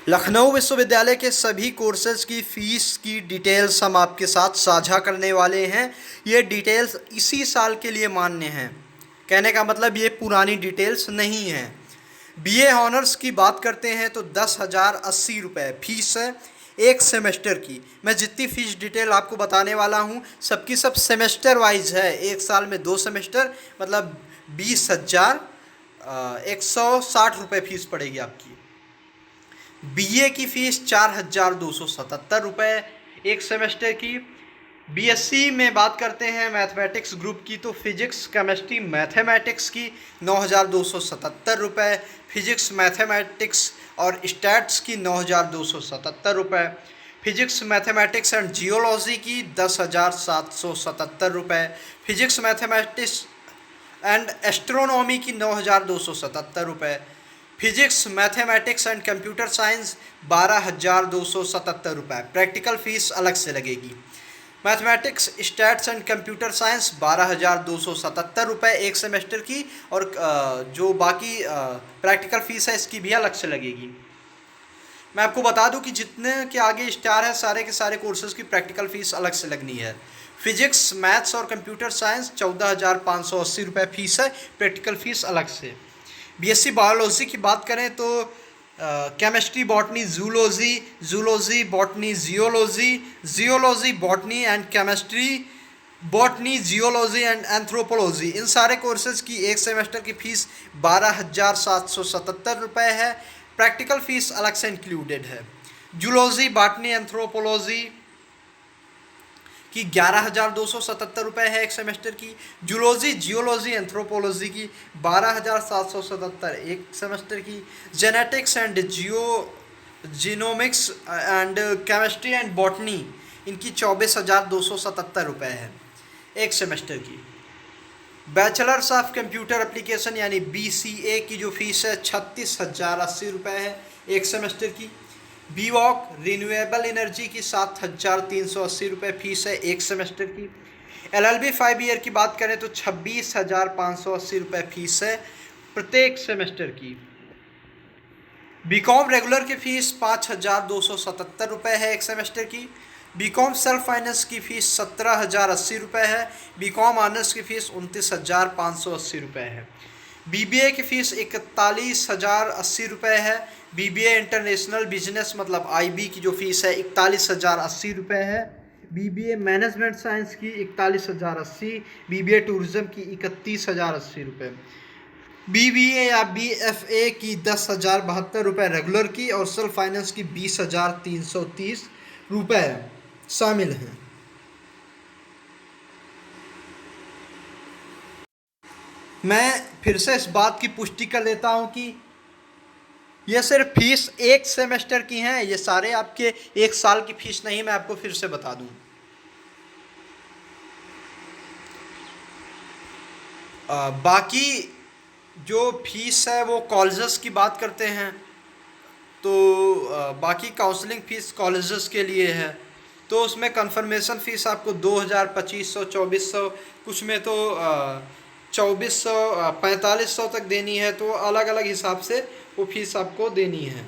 लखनऊ विश्वविद्यालय के सभी कोर्सेज की फ़ीस की डिटेल्स हम आपके साथ साझा करने वाले हैं। ये डिटेल्स इसी साल के लिए मान्य हैं। कहने का मतलब ये पुरानी डिटेल्स नहीं हैं। बीए ऑनर्स की बात करते हैं तो 10,080 रुपये फ़ीस है एक सेमेस्टर की। मैं जितनी फ़ीस डिटेल आपको बताने वाला हूँ सबकी सब सेमेस्टर वाइज है। एक साल में 2 सेमेस्टर मतलब 20,160 रुपये फ़ीस पड़ेगी आपकी। बीए की फ़ीस 4,277 रुपये एक सेमेस्टर की। बीएससी में बात करते हैं मैथमेटिक्स ग्रुप की तो फिजिक्स केमिस्ट्री मैथमेटिक्स की 9,277 रुपये, फिजिक्स मैथमेटिक्स और स्टैट्स की 9,277 रुपये, फिजिक्स मैथमेटिक्स एंड जियोलॉजी की 10,777 रुपये, फिजिक्स मैथमेटिक्स एंड एस्ट्रोनॉमी की 9,277 रुपये, physics mathematics and computer science 12,277 रुपये। प्रैक्टिकल फ़ीस अलग से लगेगी। Mathematics stats and computer science 12,277 रुपये एक सेमेस्टर की और जो बाकी प्रैक्टिकल फ़ीस है इसकी भी अलग से लगेगी। मैं आपको बता दूं कि जितने के आगे स्टार है सारे के सारे कोर्सेज़ की प्रैक्टिकल फ़ीस अलग से लगनी है। फिजिक्स मैथ्स और कंप्यूटर साइंस 14,580 रुपये फ़ीस है, प्रैक्टिकल फ़ीस अलग से। बीएससी बायोलॉजी की बात करें तो chemistry botany zoology botany geology botany and chemistry botany geology and anthropology इन सारे कोर्सेज़ की एक सेमेस्टर की फ़ीस 12,777 रुपये है। प्रैक्टिकल फ़ीस अलग से इंक्लूडेड है। जूलॉजी बॉटनी एंथ्रोपोलॉजी की 11,277 रुपये है एक सेमेस्टर की। जूलॉजी जियोलॉजी एंथ्रोपोलॉजी की 12,777 एक सेमेस्टर की। Genetics and genomics and chemistry and botany इनकी 24,277 रुपये है एक सेमेस्टर की। बैचलर्स ऑफ कंप्यूटर एप्लीकेशन यानी BCA की जो फ़ीस है 36,080 रुपये है एक सेमेस्टर की। बीवॉक रिन्यूएबल एनर्जी की 7,380 रुपये फ़ीस है एक सेमेस्टर की। LLB 5 ईयर की बात करें तो 26,580 रुपये फ़ीस है प्रत्येक सेमेस्टर की। बीकॉम रेगुलर की फ़ीस 5,277 रुपये है एक सेमेस्टर की। बीकॉम सेल्फ फाइनेंस की फ़ीस 17,080 रुपये है। बीकॉम ऑनर्स की फ़ीस 29,580 रुपये है। BBA की फ़ीस 41,080 रुपये है। BBA इंटरनेशनल बिजनेस मतलब IB की जो फ़ीस है 41,080 रुपये है। BBA मैनेजमेंट साइंस की 41,080, BBA टूरिज़्म की 31,080 रुपये। BBA या BFA की 10,072 रुपये रेगुलर की और सेल्फ फाइनेंस की 20,330 रुपये शामिल हैं। मैं फिर से इस बात की पुष्टि कर लेता हूं कि ये सिर्फ फीस एक सेमेस्टर की हैं, ये सारे आपके एक साल की फ़ीस नहीं। मैं आपको फिर से बता दूं, बाकी जो फीस है वो कॉलेजेस की बात करते हैं तो बाकी काउंसलिंग फ़ीस कॉलेजेस के लिए है तो उसमें कंफर्मेशन फ़ीस आपको 2,000, 2,500, 2,400, कुछ में तो 2,400, 4,500 तक देनी है। तो अलग अलग हिसाब से वो फ़ीस आपको देनी है।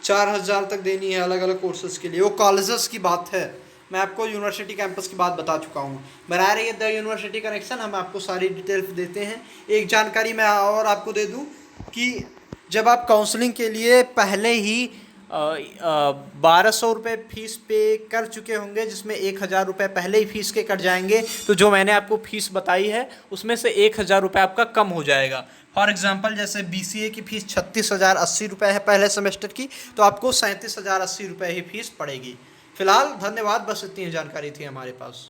4,000 तक देनी है अलग अलग कोर्सेज़ के लिए। वो कॉलेजेस की बात है। मैं आपको यूनिवर्सिटी कैंपस की बात बता चुका हूँ। बना रही है द यूनिवर्सिटी कनेक्शन, हम आपको सारी डिटेल्स देते हैं। एक जानकारी मैं और आपको दे दूँ कि जब आप काउंसलिंग के लिए पहले ही 1,200 रुपये फ़ीस पे कर चुके होंगे, जिसमें 1,000 रुपये पहले ही फ़ीस के कट जाएंगे, तो जो मैंने आपको फ़ीस बताई है उसमें से 1,000 रुपये आपका कम हो जाएगा। फॉर एग्जांपल जैसे BCA की फ़ीस 36,080 रुपये है पहले सेमेस्टर की, तो आपको 37,080 रुपये ही फ़ीस पड़ेगी। फिलहाल धन्यवाद, बस इतनी जानकारी थी हमारे पास।